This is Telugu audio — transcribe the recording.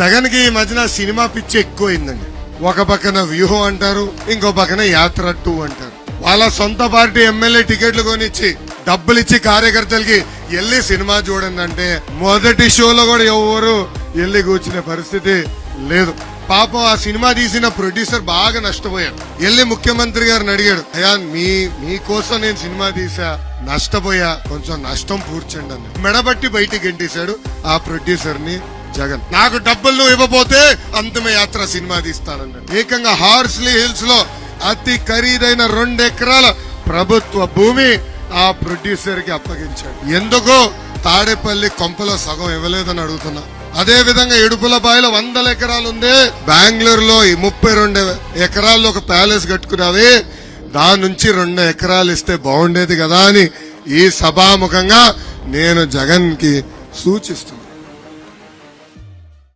జగన్ కి ఈ మధ్యన సినిమా పిచ్చి ఎక్కువైందండి. ఒక పక్కన వ్యూహం అంటారు, ఇంకో పక్కన యాత్ర 2 అంటారు. వాళ్ళ సొంత పార్టీ ఎమ్మెల్యే టికెట్లు కొనిచ్చి డబ్బులు ఇచ్చి కార్యకర్తలకి వెళ్ళి సినిమా చూడండి అంటే మొదటి షోలో కూడా ఎవరు వెళ్ళి కూర్చునే పరిస్థితి లేదు. పాపం ఆ సినిమా తీసిన ప్రొడ్యూసర్ బాగా నష్టపోయాడు. వెళ్ళి ముఖ్యమంత్రి గారిని అడిగాడు, అయ్యా మీకోసం నేను సినిమా తీసా, నష్టపోయా, కొంచెం నష్టం పూడ్చండి అని మెడబట్టి బయటికి గెంటేశాడు ఆ ప్రొడ్యూసర్ ని జగన్. నాకు డబ్బులు నువ్వు ఇవ్వబోతే అంతిమ యాత్ర సినిమా తీస్తానన్నాడు. ఏకంగా హార్స్లీ హిల్స్ లో అతి ఖరీదైన 2 ఎకరాల ప్రభుత్వ భూమి ఆ ప్రొడ్యూసర్ కి అప్పగించాడు. ఎందుకో తాడేపల్లి కొంపలో సగం ఇవ్వలేదని అడుగుతున్నా. అదే విధంగా ఇడుపులపాయలో 100 ఎకరాలు ఉంది. బెంగళూరులో ఈ 32 ఎకరాల్లో ఒక ప్యాలెస్ కట్టుకున్నావి, దాని నుంచి 2 ఎకరాలు ఇస్తే బాగుండేది కదా అని ఈ సభాముఖంగా నేను జగన్ కి సూచిస్తున్నాను.